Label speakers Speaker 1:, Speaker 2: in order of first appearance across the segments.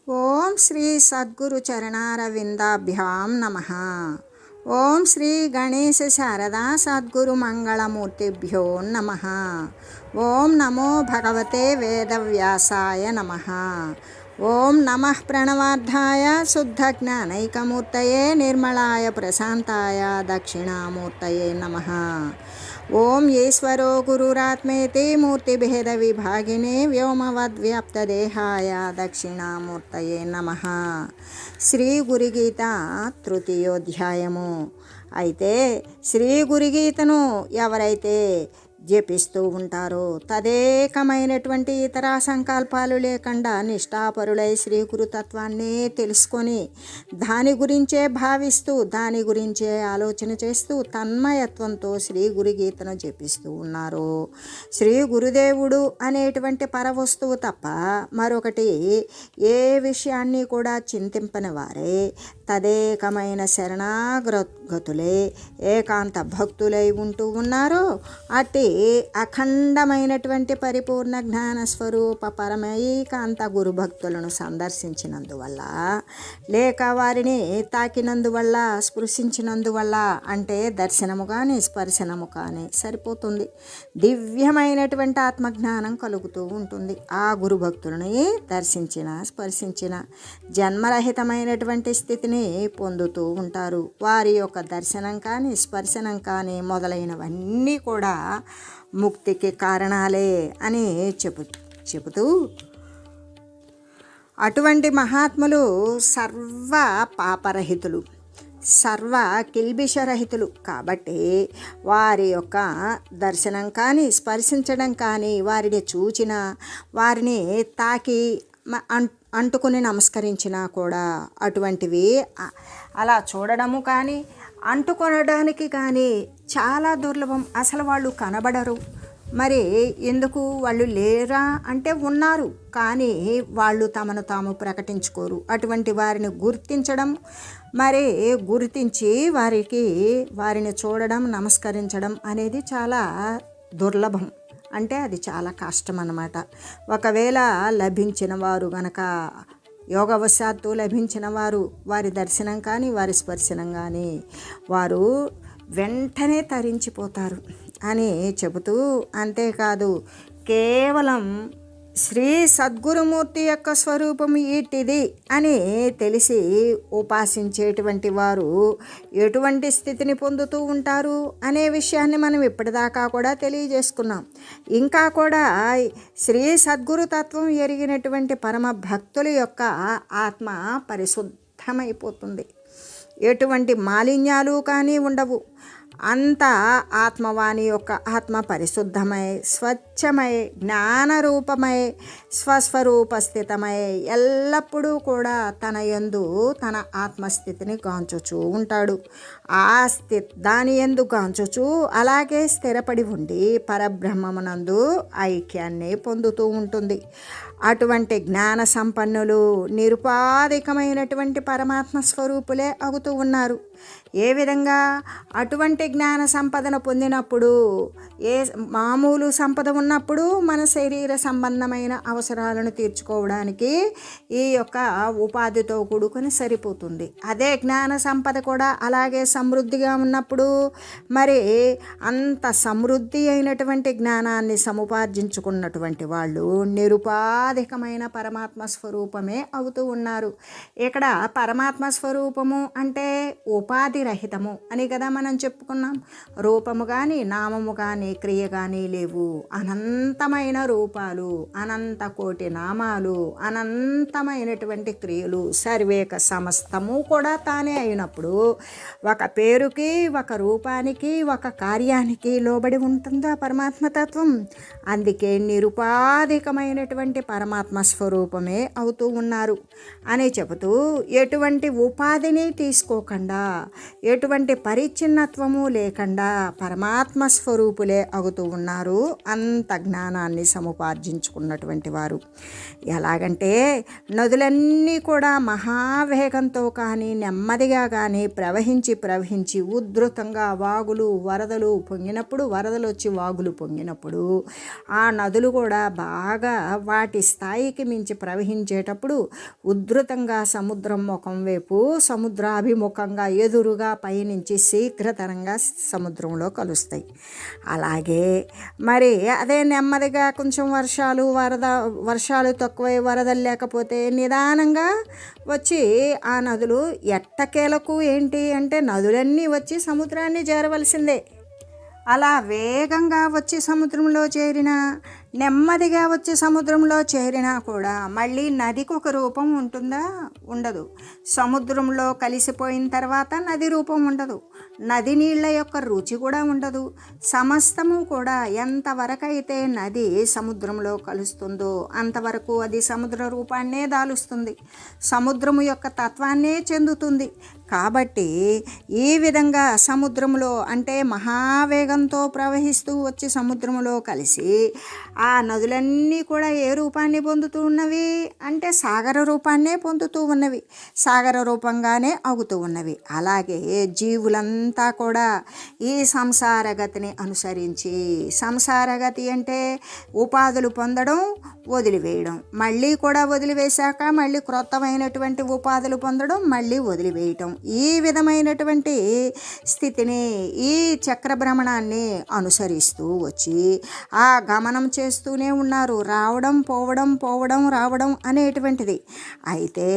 Speaker 1: ఓం శ్రీ సద్గురు చరణారవిందాభ్యాం నమః. ఓం శ్రీ గణేశ శారదా సద్గురు మంగళమూర్తిభ్యో నమః. ఓం నమో భగవతే వేదవ్యాసాయ నమః. ఓం నమః ప్రణవార్థాయ శుద్ధజ్ఞానైకమూర్తయే నిర్మలాయ ప్రశాంతాయ దక్షిణామూర్తయే నమః. ఓం ఈశ్వరో గురురాత్మేతి మూర్తిభేద విభాగినే వ్యోమవద్వ్యాప్తదేహాయ దక్షిణామూర్తయే నమః. శ్రీ గురుగీత తృతీయోధ్యాయము. అయితే శ్రీ గురుగీతను ఎవరైతే జపిస్తూ ఉంటారో తదేకమైనటువంటి ఇతర సంకల్పాలు లేకుండా నిష్ఠాపరులై శ్రీ గురుతత్వాన్ని తెలుసుకొని దాని గురించే భావిస్తూ దాని గురించే ఆలోచన చేస్తూ తన్మయత్వంతో శ్రీ గురుగీతను జపిస్తూ ఉన్నారు. శ్రీ గురుదేవుడు అనేటువంటి పరవస్తువు తప్ప మరొకటి ఏ విషయాన్ని కూడా చింతింపని వారే తదేకమైన శరణాగతులే ఏకాంత భక్తులై ఉంటూ ఉన్నారో అట్టి అఖండమైనటువంటి పరిపూర్ణ జ్ఞాన స్వరూప పరమైకాంత గురుభక్తులను సందర్శించినందువల్ల లేక వారిని తాకినందువల్ల స్పృశించినందువల్ల అంటే దర్శనము కానీ స్పర్శనము కానీ సరిపోతుంది. దివ్యమైనటువంటి ఆత్మజ్ఞానం కలుగుతూ ఉంటుంది. ఆ గురుభక్తులని దర్శించిన స్పర్శించిన జన్మరహితమైనటువంటి స్థితిని పొందుతూ ఉంటారు. వారి యొక్క దర్శనం కానీ స్పర్శనం కానీ మొదలైనవన్నీ కూడా ముక్తికి కారణాలే అని చెబుతూ అటువంటి మహాత్ములు సర్వ పాపరహితులు, సర్వ కిల్బిషరహితులు కాబట్టి వారి యొక్క దర్శనం కానీ స్పర్శించడం కానీ వారిని చూచిన వారిని తాకి అంటుకుని నమస్కరించినా కూడా అటువంటివి అలా చూడడము కానీ అంటుకొనడానికి కానీ చాలా దుర్లభం. అసలు వాళ్ళు కనబడరు. మరి ఎందుకు వాళ్ళు లేరా అంటే ఉన్నారు, కానీ వాళ్ళు తమను తాము ప్రకటించుకోరు. అటువంటి వారిని గుర్తించడం, మరి గుర్తించి వారిని చూడడం నమస్కరించడం అనేది చాలా దుర్లభం. అంటే అది చాలా కష్టం అన్నమాట. ఒకవేళ లభించిన వారు గనక యోగవశాత్తు లభించిన వారి దర్శనం కానీ వారి స్పర్శనం కానీ వారు వెంటనే తరించిపోతారు అని చెబుతూ, అంతేకాదు కేవలం శ్రీ సద్గురుమూర్తి యొక్క స్వరూపం ఇట్టిది అని తెలిసి ఉపాసించేటువంటి వారు ఎటువంటి స్థితిని పొందుతూ ఉంటారు అనే విషయాన్ని మనం ఇప్పటిదాకా కూడా తెలియజేసుకున్నాం. ఇంకా కూడా శ్రీ సద్గురు తత్వం ఎరిగినటువంటి పరమ భక్తుల యొక్క ఆత్మ పరిశుద్ధమైపోతుంది. ఎటువంటి మాలిన్యాలు కానీ ఉండవు. అంత ఆత్మవాణి యొక్క ఆత్మ పరిశుద్ధమై స్వచ్ఛమై జ్ఞానరూపమై స్వస్వరూపస్థితమై ఎల్లప్పుడూ కూడా తన యందు తన ఆత్మస్థితిని గాంచుచూ ఉంటాడు. దాని యందు గాంచుచూ అలాగే స్థిరపడి ఉండి పరబ్రహ్మమునందు ఐక్యాన్ని పొందుతూ ఉంటుంది. అటువంటి జ్ఞాన సంపన్నులు నిరుపాధికమైనటువంటి పరమాత్మ స్వరూపులే అవుతూ ఉన్నారు. ఏ విధంగా? అటువంటి జ్ఞాన సంపదను పొందినప్పుడు, మామూలు సంపద ఉన్నప్పుడు మన శరీర సంబంధమైన అవసరాలను తీర్చుకోవడానికి ఈ యొక్క ఉపాధితో కూడుకొని సరిపోతుంది. అదే జ్ఞాన సంపద కూడా అలాగే సమృద్ధిగా ఉన్నప్పుడు మరి అంత సమృద్ధి అయినటువంటి జ్ఞానాన్ని సముపార్జించుకున్నటువంటి వాళ్ళు నిరుపాధికమైన పరమాత్మ స్వరూపమే అవుతూ ఉన్నారు. ఇక్కడ పరమాత్మ స్వరూపము అంటే ఉపాధి రహితము అని కదా మనం చెప్పుకున్నాం. రూపము కానీ నామము కానీ క్రియ కానీ లేవు. అనంతమైన రూపాలు, అనంత కోటి నామాలు, అనంతమైనటువంటి క్రియలు, సర్వేక సమస్తము కూడా తానే అయినప్పుడు ఒక పేరుకి ఒక రూపానికి ఒక కార్యానికి లోబడి ఉంటుందా పరమాత్మతత్వం? అందుకే నిరుపాధికమైనటువంటి పరమాత్మ స్వరూపమే అవుతూ ఉన్నారు అని చెబుతూ ఎటువంటి ఉపాధిని తీసుకోకుండా ఎటువంటి పరిచ్ఛిన్నత్వము లేకుండా పరమాత్మ స్వరూపులే అవుతూ ఉన్నారు అంత జ్ఞానాన్ని సముపార్జించుకున్నటువంటి వారు. ఎలాగంటే నదులన్నీ కూడా మహావేగంతో కానీ నెమ్మదిగా కానీ ప్రవహించి ఉధృతంగా వాగులు వరదలు పొంగినప్పుడు, వరదలు వచ్చి వాగులు పొంగినప్పుడు ఆ నదులు కూడా బాగా వాటి స్థాయికి మించి ప్రవహించేటప్పుడు ఉధృతంగా సముద్రం ముఖం వైపు సముద్రాభిముఖంగా ఎదురుగా పయనించి శీఘ్రతరంగా సముద్రంలో కలుస్తాయి. అలాగే మరి అదే నెమ్మదిగా కొంచెం వర్షాలు తక్కువై వరదలు లేకపోతే నిదానంగా వచ్చి ఆ నదులు ఎట్టకేలకు ఏంటి అంటే నదులన్నీ వచ్చి సముద్రాన్ని చేరవలసిందే. అలా వేగంగా వచ్చి సముద్రంలో చేరినా, నెమ్మదిగా వచ్చి సముద్రంలో చేరినా కూడా మళ్ళీ నదికి ఒక రూపం ఉంటుందా? ఉండదు. సముద్రంలో కలిసిపోయిన తర్వాత నది రూపం ఉండదు. నది నీళ్ళ యొక్క రుచి కూడా ఉండదు. సమస్తము కూడా ఎంతవరకైతే నది సముద్రంలో కలుస్తుందో అంతవరకు అది సముద్ర రూపాన్నే దాలుస్తుంది, సముద్రము యొక్క తత్వాన్నే చెందుతుంది. కాబట్టి ఈ విధంగా సముద్రంలో అంటే మహావేగంతో ప్రవహిస్తూ వచ్చి సముద్రంలో కలిసి ఆ నదులన్నీ కూడా ఏ రూపాన్ని పొందుతూ ఉన్నవి అంటే సాగర రూపాన్నే పొందుతూ ఉన్నవి, సాగర రూపంగానే అవుతూ ఉన్నవి. అలాగే జీవులంతా కూడా ఈ సంసారగతిని అనుసరించి, సంసారగతి అంటే ఉపాధులు పొందడం, వదిలివేయడం, మళ్ళీ కూడా వదిలివేశాక మళ్ళీ క్రొత్తమైనటువంటి ఉపాధులు పొందడం, మళ్ళీ వదిలివేయటం, ఈ విధమైనటువంటి స్థితిని ఈ చక్రభ్రమణాన్ని అనుసరిస్తూ వచ్చి ఆ గమనం చేస్తూనే ఉన్నారు. రావడం పోవడం, పోవడం రావడం అనేటువంటిది. అయితే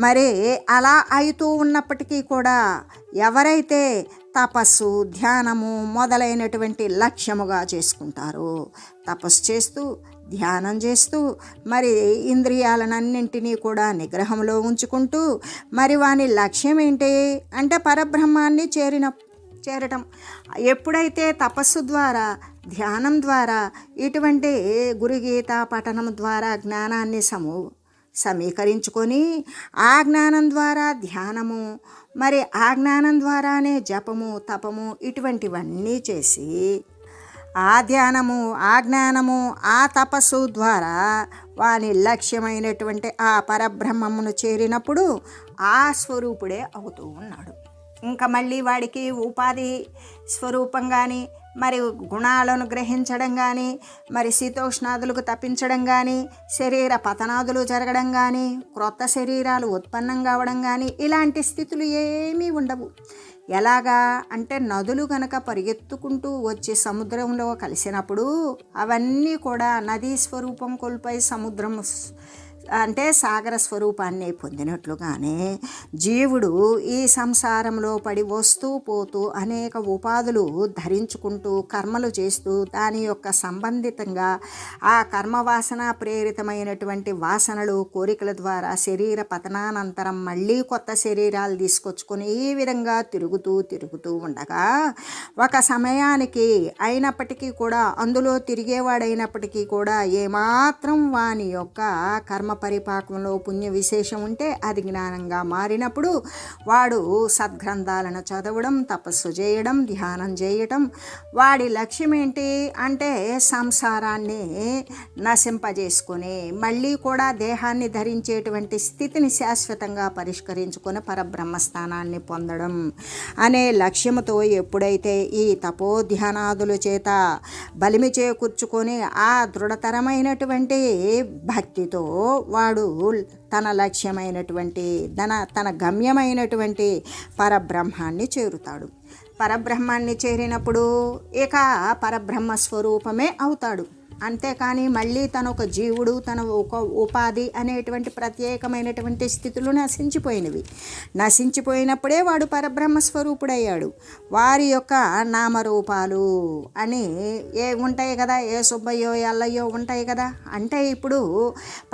Speaker 1: మరి అలా అవుతూ ఉన్నప్పటికీ కూడా ఎవరైతే తపస్సు, ధ్యానము మొదలైనటువంటి లక్ష్యముగా చేసుకుంటారో, తపస్సు చేస్తూ ధ్యానం చేస్తూ మరి ఇంద్రియాలన్నింటినీ కూడా నిగ్రహంలో ఉంచుకుంటూ మరి వాని లక్ష్యం ఏంటి అంటే పరబ్రహ్మాన్ని చేరటం. ఎప్పుడైతే తపస్సు ద్వారా, ధ్యానం ద్వారా, ఇటువంటి గురుగీత పఠనం ద్వారా జ్ఞానాన్ని సమీకరించుకొని ఆ జ్ఞానం ద్వారా ధ్యానము, మరి ఆ జ్ఞానం ద్వారానే జపము, తపము ఇటువంటివన్నీ చేసి ఆ ధ్యానము, ఆ జ్ఞానము, ఆ తపస్సు ద్వారా వాని లక్ష్యమైనటువంటి ఆ పరబ్రహ్మమును చేరినప్పుడు ఆ స్వరూపుడే అవుతూ ఉన్నాడు. ఇంకా మళ్ళీ వాడికి ఉపాధి స్వరూపం కానీ, మరి గుణాలను గ్రహించడం కానీ, మరి శీతోష్ణాదులకు తప్పించడం కానీ, శరీర పతనాదులు జరగడం కానీ, క్రొత్త శరీరాలు ఉత్పన్నం కావడం కానీ ఇలాంటి స్థితులు ఏమీ ఉండవు. ఎలాగా అంటే నదులు గనక పరిగెత్తుకుంటూ వచ్చి సముద్రంలో కలిసినప్పుడు అవన్నీ కూడా నదీ స్వరూపం కోల్పోయి సముద్రం అంటే సాగర స్వరూపాన్ని పొందినట్లుగానే జీవుడు ఈ సంసారంలో పడి వస్తూ పోతూ అనేక ఉపాధులు ధరించుకుంటూ కర్మలు చేస్తూ దాని యొక్క సంబంధితంగా ఆ కర్మవాసన ప్రేరితమైనటువంటి వాసనలు, కోరికల ద్వారా శరీర పతనానంతరం మళ్ళీ కొత్త శరీరాలు తీసుకొచ్చుకొని ఈ విధంగా తిరుగుతూ ఉండగా ఒక సమయానికి అయినప్పటికీ కూడా అందులో తిరిగేవాడైనప్పటికీ కూడా ఏమాత్రం వాని యొక్క కర్మ పరిపాకంలో పుణ్య విశేషం ఉంటే అది జ్ఞానంగా మారినప్పుడు వాడు సద్గ్రంథాలను చదవడం, తపస్సు చేయడం, ధ్యానం చేయటం, వాడి లక్ష్యం ఏంటి అంటే సంసారాన్ని నశింపజేసుకొని మళ్ళీ కూడా దేహాన్ని ధరించేటువంటి స్థితిని శాశ్వతంగా పరిష్కరించుకొని పరబ్రహ్మస్థానాన్ని పొందడం అనే లక్ష్యముతో ఎప్పుడైతే ఈ తపోధ్యానాదుల చేత బలిమి చేకూర్చుకొని ఆ దృఢతరమైనటువంటి భక్తితో వాడు తన లక్ష్యమైనటువంటి తన గమ్యమైనటువంటి పరబ్రహ్మాన్ని చేరుతాడు. పరబ్రహ్మాన్ని చేరినప్పుడు ఇక పరబ్రహ్మ స్వరూపమే అవుతాడు. అంతేకాని మళ్ళీ తన ఒక జీవుడు, తన ఒక ఉపాధి అనేటువంటి ప్రత్యేకమైనటువంటి స్థితులు నశించిపోయినప్పుడే వాడు పరబ్రహ్మ స్వరూపుడయ్యాడు. వారి యొక్క నామరూపాలు అని ఉంటాయి కదా, ఏ సుబ్బయ్యో ఎల్లయ్యో ఉంటాయి కదా. అంటే ఇప్పుడు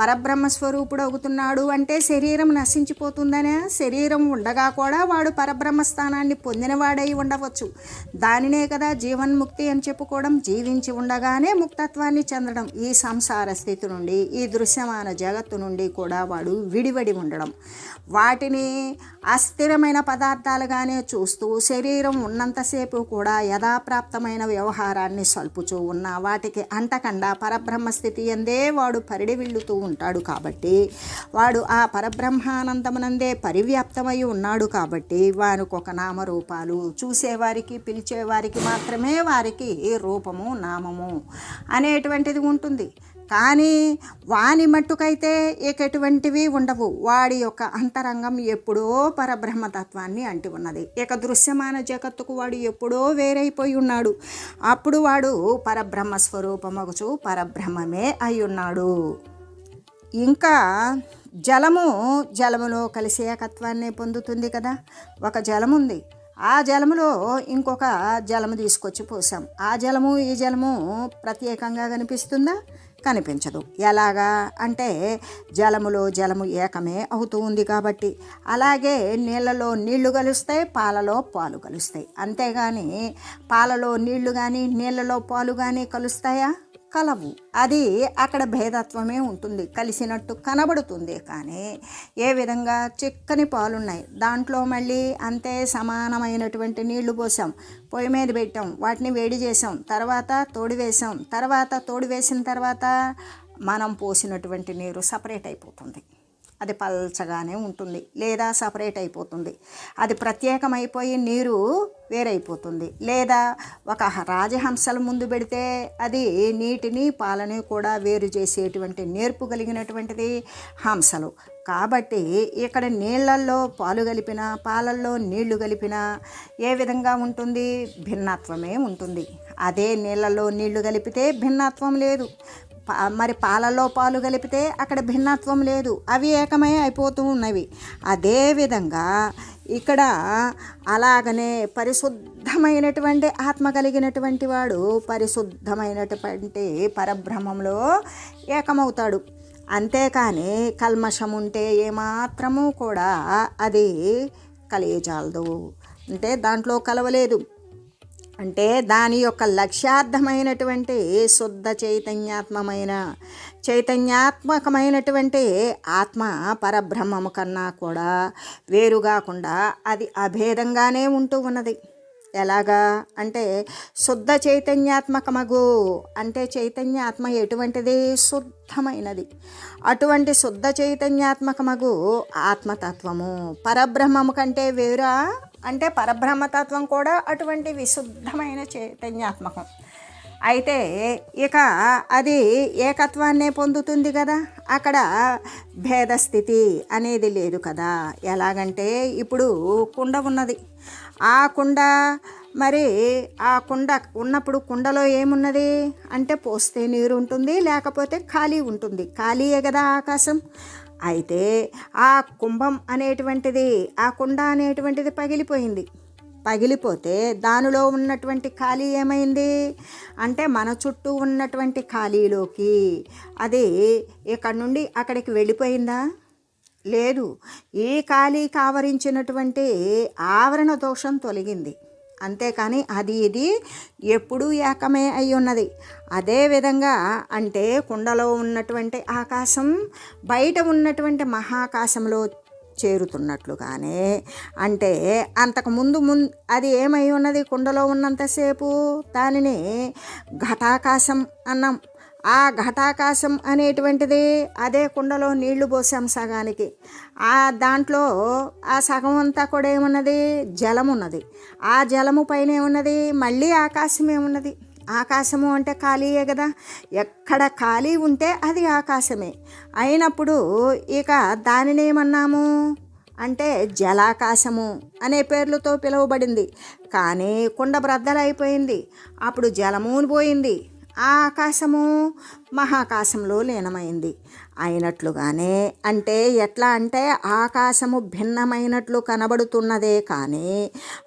Speaker 1: పరబ్రహ్మ స్వరూపుడు అవుతున్నాడు అంటే శరీరం నశించిపోతుందనే, శరీరం ఉండగా కూడా వాడు పరబ్రహ్మ స్థానాన్ని పొందినవాడై ఉండవచ్చు. దానినే కదా జీవన్ముక్తి అని చెప్పుకోవడం. జీవించి ఉండగానే ముక్తత్వాన్ని చెందడం, ఈ సంసార స్థితి నుండి, ఈ దృశ్యమాన జగత్తు నుండి కూడా వాడు విడివడి ఉండడం, వాటిని అస్థిరమైన పదార్థాలుగానే చూస్తూ శరీరం ఉన్నంతసేపు కూడా యథాప్రాప్తమైన వ్యవహారాన్ని సల్పుచూ ఉన్న వాటికి అంటకుండా పరబ్రహ్మస్థితి ఎందే వాడు పరిడివిల్లుతూ ఉంటాడు. కాబట్టి వాడు ఆ పరబ్రహ్మానందమునందే పరివ్యాప్తమై ఉన్నాడు. కాబట్టి వారికి ఒక నామరూపాలు, చూసేవారికి పిలిచేవారికి మాత్రమే వారికి రూపము నామము అనేటువంటిది ఉంటుంది. కానీ వాని మట్టుకైతే ఇక ఎటువంటివి ఉండవు. వాడి యొక్క అంతరంగం ఎప్పుడో పరబ్రహ్మతత్వాన్ని అంటి ఉన్నది. ఇక దృశ్యమాన జగత్తుకు వాడు ఎప్పుడో వేరైపోయి ఉన్నాడు. అప్పుడు వాడు పరబ్రహ్మ స్వరూపమగుచు పరబ్రహ్మమే అయి ఉన్నాడు. ఇంకా జలములో కలిసి ఏకత్వాన్ని పొందుతుంది కదా. ఒక జలం ఉంది, ఆ జలములో ఇంకొక జలము తీసుకొచ్చి పోసాం. ఆ జలము ఈ జలము ప్రత్యేకంగా కనిపిస్తుందా? కనిపించదు. ఎలాగా అంటే జలములో జలము ఏకమే అవుతూ ఉంది కాబట్టి. అలాగే నీళ్ళలో నీళ్లు కలుస్తాయి, పాలలో పాలు కలుస్తాయి. అంతేగాని పాలలో నీళ్లు కానీ నీళ్ళలో పాలు కానీ కలుస్తాయా? కలవు. అది అక్కడ భేదత్వమే ఉంటుంది, కలిసినట్టు కనబడుతుంది. కానీ ఏ విధంగా చిక్కని పాలున్నాయి, దాంట్లో మళ్ళీ అంతే సమానమైనటువంటి నీళ్లు పోసాం, పొయ్యి మీద పెట్టాం, వాటిని వేడి చేసాం, తర్వాత తోడు వేసాం, తోడు వేసిన తర్వాత మనం పోసినటువంటి నీరు సపరేట్ అయిపోతుంది. అది పల్చగానే ఉంటుంది, లేదా సపరేట్ అయిపోతుంది. అది ప్రత్యేకమైపోయి నీరు వేరైపోతుంది. లేదా ఒక రాజహంసల ముందు పెడితే అది నీటిని పాలని కూడా వేరు చేసేటువంటి నేర్పు కలిగినటువంటిది హంసలు. కాబట్టి ఇక్కడ నీళ్ళల్లో పాలు కలిపిన, పాలల్లో నీళ్లు కలిపిన ఏ విధంగా ఉంటుంది? భిన్నత్వమే ఉంటుంది. అదే నీళ్ళల్లో నీళ్లు కలిపితే భిన్నత్వం లేదు. మరి పాలలో పాలు కలిపితే అక్కడ భిన్నత్వం లేదు, అవి ఏకమై అయిపోతూ ఉన్నవి. అదేవిధంగా ఇక్కడ అలాగనే పరిశుద్ధమైనటువంటి ఆత్మ కలిగినటువంటి వాడు పరిశుద్ధమైనటువంటి పరబ్రహ్మంలో ఏకమవుతాడు. అంతేకాని కల్మషం ఉంటే ఏమాత్రము కూడా అది కలియజాలదు. అంటే దాంట్లో కలవలేదు. అంటే దాని యొక్క లక్ష్యార్థమైనటువంటి శుద్ధ చైతన్యాత్మకమైనటువంటి ఆత్మ పరబ్రహ్మము కన్నా కూడా వేరుగాకుండా అది అభేదంగానే ఉంటూ ఉన్నది. ఎలాగా అంటే శుద్ధ చైతన్యాత్మకమగు అంటే చైతన్యాత్మ ఎటువంటిది? శుద్ధమైనది. అటువంటి శుద్ధ చైతన్యాత్మకమగు ఆత్మతత్వము పరబ్రహ్మము కంటే వేరా అంటే పరబ్రహ్మతత్వం కూడా అటువంటి విశుద్ధమైన చైతన్యాత్మకం. అయితే ఇక అది ఏకత్వాన్నే పొందుతుంది కదా. అక్కడ భేదస్థితి అనేది లేదు కదా. ఎలాగంటే ఇప్పుడు కుండ ఉన్నది, ఆ కుండ మరి ఆ కుండ ఉన్నప్పుడు కుండలో ఏమున్నది అంటే పోస్తే నీరు ఉంటుంది, లేకపోతే ఖాళీ ఉంటుంది. ఖాళీయే కదా ఆకాశం. అయితే ఆ కుంభం అనేటువంటిది, ఆ కుండ అనేటువంటిది పగిలిపోతే దానిలో ఉన్నటువంటి ఖాళీ ఏమైంది అంటే మన చుట్టూ ఉన్నటువంటి ఖాళీలోకి అది ఇక్కడి నుండి అక్కడికి వెళ్ళిపోయిందా? లేదు. ఈ ఖాళీకి ఆవరించినటువంటి ఆవరణ దోషం తొలగింది. అంతేకాని అది ఇది ఎప్పుడూ ఏకమే అయి ఉన్నది. అదేవిధంగా అంటే కుండలో ఉన్నటువంటి ఆకాశం బయట ఉన్నటువంటి మహాకాశంలో చేరుతున్నట్లుగానే అంటే అంతకుముందు అది ఏమై ఉన్నది? కుండలో ఉన్నంతసేపు దానిని ఘటాకాశం అన్నాం. ఆ ఘటాకాశం అనేటువంటిది అదే కుండలో నీళ్లు పోసాం సగానికి, ఆ దాంట్లో ఆ సగం అంతా కూడా ఏమున్నది? జలం ఉన్నది. ఆ జలము పైన ఏమున్నది? మళ్ళీ ఆకాశం ఏమున్నది? ఆకాశము అంటే ఖాళీయే కదా. ఎక్కడ ఖాళీ ఉంటే అది ఆకాశమే అయినప్పుడు ఇక దానిని ఏమన్నాము అంటే జలాకాశము అనే పేర్లతో పిలువబడింది. కానీ కుండ బ్రద్దలైపోయింది, అప్పుడు జలము పోయింది, ఆ ఆకాశము మహాకాశంలో లీనమైంది అయినట్లుగానే. అంటే ఎట్లా అంటే ఆకాశము భిన్నమైనట్లు కనబడుతున్నదే కానీ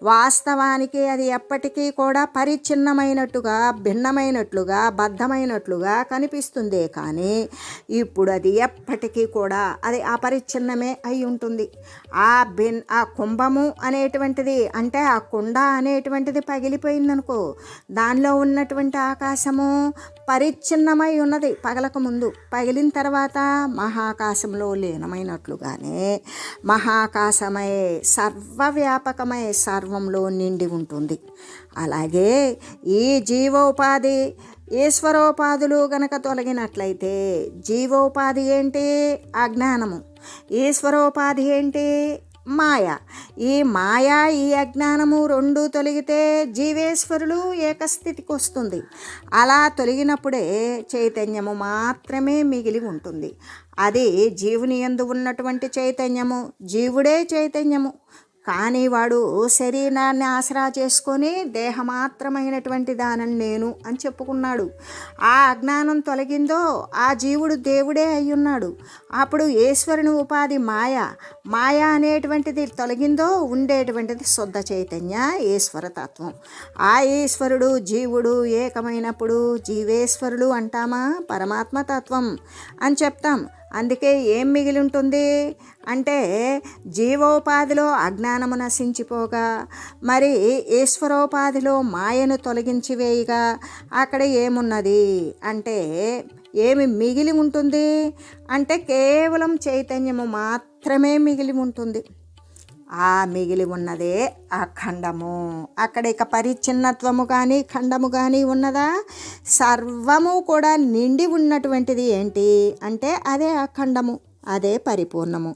Speaker 1: వాస్తవానికి అది ఎప్పటికీ కూడా పరిచ్ఛిన్నమైనట్టుగా, భిన్నమైనట్లుగా, బద్ధమైనట్లుగా కనిపిస్తుందే కానీ ఇప్పుడు అది ఎప్పటికీ కూడా అది అపరిచ్ఛిన్నమే అయి ఉంటుంది. ఆ కుంభము అనేటువంటిది అంటే ఆ కుండ అనేటువంటిది పగిలిపోయిందనుకో, దానిలో ఉన్నటువంటి ఆకాశము పరిచ్ఛిన్నమై ఉన్నది పగలక ముందు. పగిలిన తర్వాత మహాకాశంలో లీనమైనట్లుగానే మహాకాశమై సర్వవ్యాపకమై సర్వంలో నిండి ఉంటుంది. అలాగే ఈ జీవోపాధి ఈశ్వరోపాధులు గనక తొలగినట్లయితే జీవోపాధి ఏంటి? అజ్ఞానము. ఈశ్వరోపాధి ఏంటి? మాయ. ఈ మాయా ఈ అజ్ఞానము రెండు తొలగితే జీవేశ్వరులు ఏకస్థితికి వస్తుంది. అలా తొలగినప్పుడే చైతన్యము మాత్రమే మిగిలి ఉంటుంది. అది జీవుని యందు ఉన్నటువంటి చైతన్యము, జీవుడే చైతన్యము. కానీ వాడు శరీరాన్ని ఆసరా చేసుకొని దేహమాత్రమైనటువంటి దానని నేను అని చెప్పుకున్నాడు. ఆ అజ్ఞానం తొలగిందో ఆ జీవుడు దేవుడే అయ్యున్నాడు. అప్పుడు ఈశ్వరుని ఉపాధి మాయ అనేటువంటిది తొలగిందో ఉండేటువంటిది శుద్ధ చైతన్య ఈశ్వరతత్వం. ఆ ఈశ్వరుడు జీవుడు ఏకమైనప్పుడు జీవేశ్వరులు అంటామా, పరమాత్మతత్వం అని చెప్తాం. అందుకే ఏం మిగిలి ఉంటుంది అంటే జీవోపాధిలో అజ్ఞానము నశించిపోగా, మరి ఈశ్వరోపాధిలో మాయను తొలగించి వేయగా అక్కడ ఏమున్నది అంటే ఏమి మిగిలి ఉంటుంది అంటే కేవలం చైతన్యము మాత్రమే మిగిలి ఉంటుంది. ఆ మిగిలి ఉన్నదే అఖండము. అక్కడ ఇక పరిచ్ఛిన్నత్వము కానీ ఖండము కానీ ఉన్నదా? సర్వము కూడా నిండి ఉన్నటువంటిది ఏంటి అంటే అదే అఖండము, అదే పరిపూర్ణము.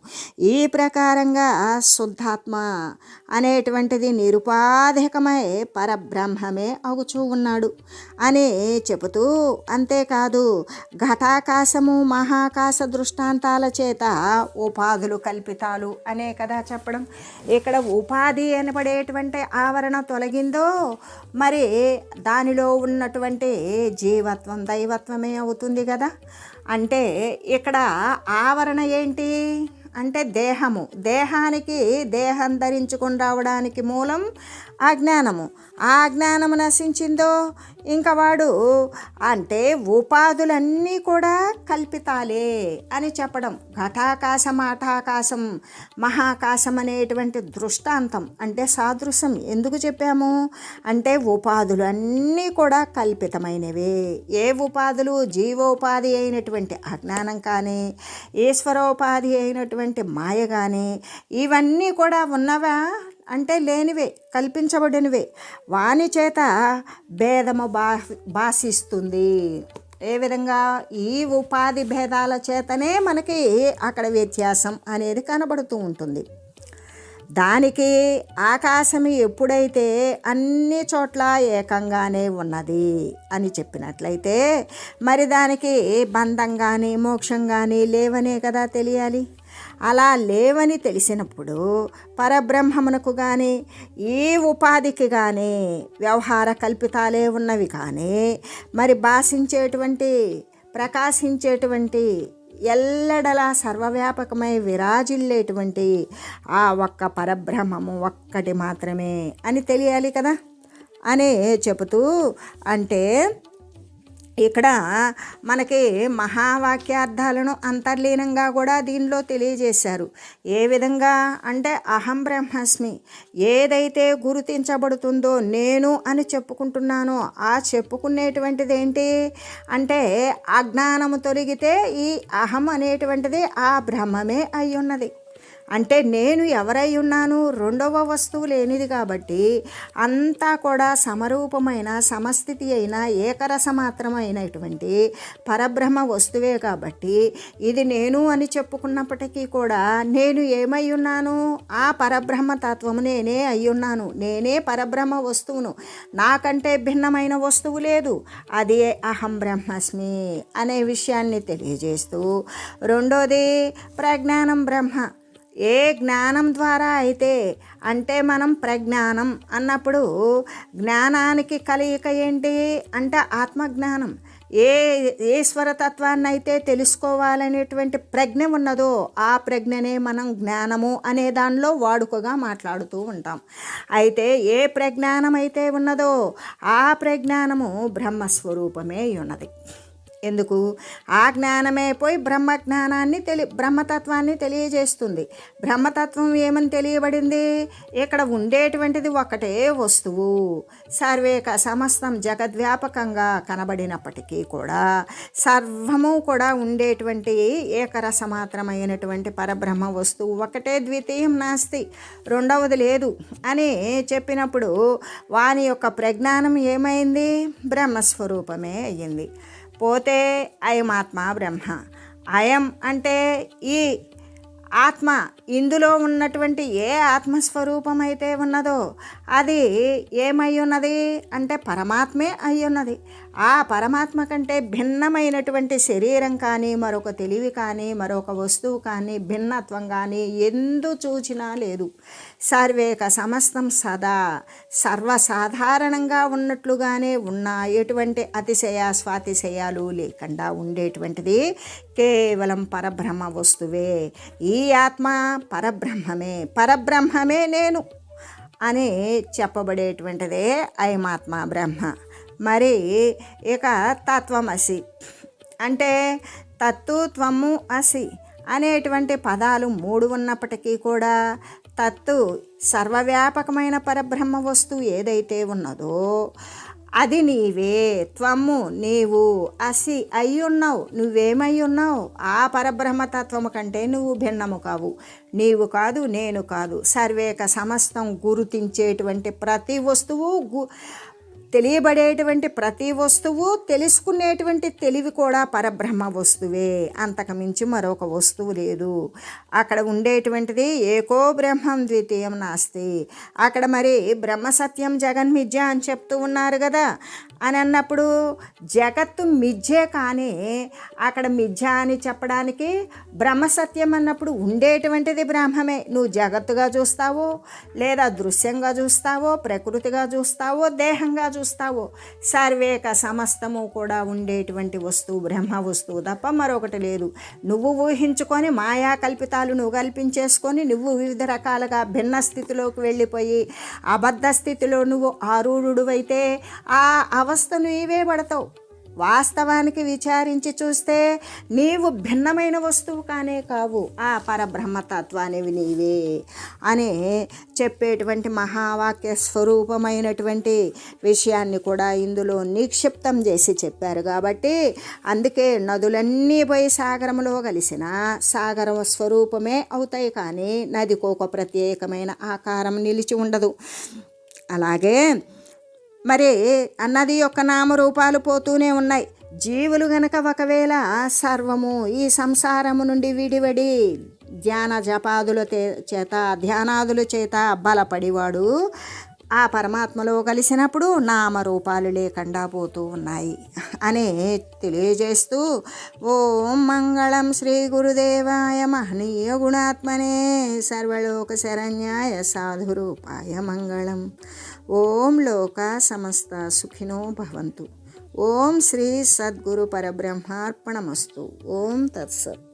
Speaker 1: ఈ ప్రకారంగా శుద్ధాత్మ అనేటువంటిది నిరుపాధికమై పరబ్రహ్మమే అగుచూ ఉన్నాడు అని చెబుతూ, అంతేకాదు ఘటాకాశము మహాకాశ దృష్టాంతాల చేత ఉపాధులు కల్పితాలు అనే కదా చెప్పడం. ఇక్కడ ఉపాధి అనబడేటువంటి ఆవరణ తొలగిందో మరి దానిలో ఉన్నటువంటి జీవత్వం దైవత్వమే అవుతుంది కదా. అంటే ఇక్కడ ఆవరణ ఏంటి అంటే దేహము. దేహానికి దేహం ధరించుకొని రావడానికి మూలం అజ్ఞానము. ఆ అజ్ఞానము నశించిందో ఇంకా వాడు అంటే ఉపాధులన్నీ కూడా కల్పితాలే అని చెప్పడం. ఘటాకాశం ఆటాకాశం మహాకాశం అనేటువంటి దృష్టాంతం అంటే సాదృశ్యం ఎందుకు చెప్పాము అంటే ఉపాధులు అన్నీ కూడా కల్పితమైనవే. ఏ ఉపాధులు? జీవోపాధి అయినటువంటి అజ్ఞానం కానీ ఈశ్వరోపాధి అయినటువంటి మాయ కానీ ఇవన్నీ కూడా ఉన్నవా అంటే లేనివే, కల్పించబడినవే. వాని చేత భేదము భాషిస్తుంది. ఏ విధంగా? ఈ ఉపాధి భేదాల చేతనే మనకి అక్కడ వ్యత్యాసం అనేది కనబడుతూ ఉంటుంది. దానికి ఆకాశం ఎప్పుడైతే అన్ని చోట్ల ఏకంగానే ఉన్నది అని చెప్పినట్లయితే మరి దానికి బంధం కానీ మోక్షం కానీ లేవనే కదా తెలియాలి. అలా లేవని తెలిసినప్పుడు పరబ్రహ్మమునకు కానీ ఈ ఉపాధికి కానీ వ్యవహార కల్పితాలే ఉన్నవి కానీ మరి భాషించేటువంటి ప్రకాశించేటువంటి ఎల్లడలా సర్వవ్యాపకమై విరాజిల్లేటువంటి ఆ ఒక్క పరబ్రహ్మము ఒక్కటి మాత్రమే అని తెలియాలి కదా అని చెబుతూ, అంటే ఇక్కడ మనకి మహావాక్యార్థాలను అంతర్లీనంగా కూడా దీనిలో తెలియజేశారు. ఏ విధంగా అంటే అహం బ్రహ్మస్మి ఏదైతే గుర్తించబడుతుందో నేను అని చెప్పుకుంటున్నానో ఆ చెప్పుకునేటువంటిది ఏంటి అంటే అజ్ఞానము తొలగితే ఈ అహం అనేటువంటిది ఆ బ్రహ్మమే అయి ఉన్నది. అంటే నేను ఎవరై ఉన్నాను? రెండవ వస్తువు లేనిది కాబట్టి అంతా కూడా సమరూపమైన సమస్థితి అయిన ఏకరసమాత్రమైనటువంటి పరబ్రహ్మ వస్తువే కాబట్టి ఇది నేను అని చెప్పుకున్నప్పటికీ కూడా నేను ఏమై ఉన్నాను? ఆ పరబ్రహ్మ తత్వము నేనే అయ్యున్నాను. నేనే పరబ్రహ్మ వస్తువును. నాకంటే భిన్నమైన వస్తువు లేదు. అదే అహం బ్రహ్మస్మి అనే విషయాన్ని తెలియజేస్తూ, రెండోది ప్రజ్ఞానం బ్రహ్మ. ఏ జ్ఞానం ద్వారా అయితే అంటే మనం ప్రజ్ఞానం అన్నప్పుడు జ్ఞానానికి కలయిక ఏంటి అంటే ఆత్మజ్ఞానం. ఏ ఈశ్వరతత్వాన్ని అయితే తెలుసుకోవాలనేటువంటి ప్రజ్ఞ ఉన్నదో ఆ ప్రజ్ఞనే మనం జ్ఞానము అనే దానిలో వాడుకగా మాట్లాడుతూ ఉంటాం. అయితే ఏ ప్రజ్ఞానం అయితే ఉన్నదో ఆ ప్రజ్ఞానము బ్రహ్మస్వరూపమే ఉన్నది. ఎందుకు? ఆ జ్ఞానమే పోయి బ్రహ్మజ్ఞానాన్ని బ్రహ్మతత్వాన్ని తెలియజేస్తుంది. బ్రహ్మతత్వం ఏమని తెలియబడింది? ఇక్కడ ఉండేటువంటిది ఒకటే వస్తువు, సర్వేక సమస్తం జగద్వ్యాపకంగా కనబడినప్పటికీ కూడా సర్వము కూడా ఉండేటువంటి ఏకరసమాత్రమైనటువంటి పరబ్రహ్మ వస్తువు ఒకటే, ద్వితీయం నాస్తి, రెండవది లేదు అని చెప్పినప్పుడు వాని యొక్క ప్రజ్ఞానం ఏమైంది? బ్రహ్మస్వరూపమే అయ్యింది. పోతే అయమాత్మ బ్రహ్మ. అయం అంటే ఈ ఆత్మ ఇందులో ఉన్నటువంటి ఏ ఆత్మస్వరూపం అయితే ఉన్నదో అది ఏమై ఉన్నది అంటే పరమాత్మే అయి ఉన్నది. ఆ పరమాత్మ కంటే భిన్నమైనటువంటి శరీరం కానీ మరొక తెలివి కానీ మరొక వస్తువు కానీ భిన్నత్వం కానీ ఎందు చూచినా లేదు. సర్వేక సమస్తం సదా సర్వసాధారణంగా ఉన్నట్లుగానే ఉన్న ఎటువంటి అతిశయ స్వాతిశయాలు లేకుండా ఉండేటువంటిది కేవలం పరబ్రహ్మ వస్తువే. ఈ ఆత్మ పరబ్రహ్మమే నేను అని చెప్పబడేటువంటిదే అయమాత్మ బ్రహ్మ. మరి ఇక తత్వమసి అంటే తత్తు త్వము అసి అనేటువంటి పదాలు 3 ఉన్నప్పటికీ కూడా తత్తు సర్వవ్యాపకమైన పరబ్రహ్మ వస్తువు ఏదైతే ఉన్నదో అది నీవే. త్వము నీవు, అసి అయ్యున్నావు, నువ్వేమై ఉన్నావు. ఆ పరబ్రహ్మతత్వము కంటే నువ్వు భిన్నము కావు. నీవు కాదు, నేను కాదు. సర్వేక సమస్తం గుర్తించేటువంటి ప్రతి వస్తువు, తెలియబడేటువంటి ప్రతి వస్తువు, తెలుసుకునేటువంటి తెలివి కూడా పరబ్రహ్మ వస్తువే. అంతకు మించి మరొక వస్తువు లేదు. అక్కడ ఉండేటువంటిది ఏకో బ్రహ్మం ద్వితీయం నాస్తి. అక్కడ మరి బ్రహ్మసత్యం జగన్మిథ్య అని చెప్తూ ఉన్నారు కదా అని అన్నప్పుడు జగత్తు మిథ్యే, కానీ అక్కడ మిథ్య అని చెప్పడానికి బ్రహ్మసత్యం అన్నప్పుడు ఉండేటువంటిది బ్రహ్మమే. నువ్వు జగత్తుగా చూస్తావో, లేదా దృశ్యంగా చూస్తావో, ప్రకృతిగా చూస్తావో, దేహంగా చూస్తావో, సర్వేక సమస్తము కూడా ఉండేటువంటి వస్తువు బ్రహ్మ వస్తువు తప్ప మరొకటి లేదు. నువ్వు ఊహించుకొని మాయా కల్పితాలు నువ్వు కల్పించేసుకొని నువ్వు వివిధ రకాలుగా భిన్న స్థితిలోకి వెళ్ళిపోయి అబద్ధ స్థితిలో నువ్వు ఆరూఢుడు అయితే ఆ అవస్థను నీవే పడతావు. వాస్తవానికి విచారించి చూస్తే నీవు భిన్నమైన వస్తువు కానే కావు, ఆ పరబ్రహ్మతత్వానివి నీవే అని చెప్పేటువంటి మహావాక్య స్వరూపమైనటువంటి విషయాన్ని కూడా ఇందులో నిక్షిప్తం చేసి చెప్పారు. కాబట్టి అందుకే నదులన్నీ పోయి సాగరంలో కలిసిన సాగరం స్వరూపమే అవుతాయి, కానీ నదికి ఒక ప్రత్యేకమైన ఆకారం నిలిచి ఉండదు. అలాగే మరి అన్నది యొక్క నామరూపాలు పోతూనే ఉన్నాయి. జీవులు గనక ఒకవేళ సర్వము ఈ సంసారము నుండి విడివడి ధ్యానాదుల చేత బలపడివాడు ఆ పరమాత్మలో కలిసినప్పుడు నామరూపాలు లేకుండా పోతూ ఉన్నాయి అని తెలియజేస్తూ ఓం మంగళం శ్రీ గురుదేవాయ మహనీయ గుణాత్మనే సర్వలోక శరణ్యాయ సాధురూపాయ మంగళం. ఓం లోక సమస్త సుఖినో భవంతు. ఓం శ్రీ సద్గురు పరబ్రహ్మార్పణమస్తు. ఓం తత్సత్.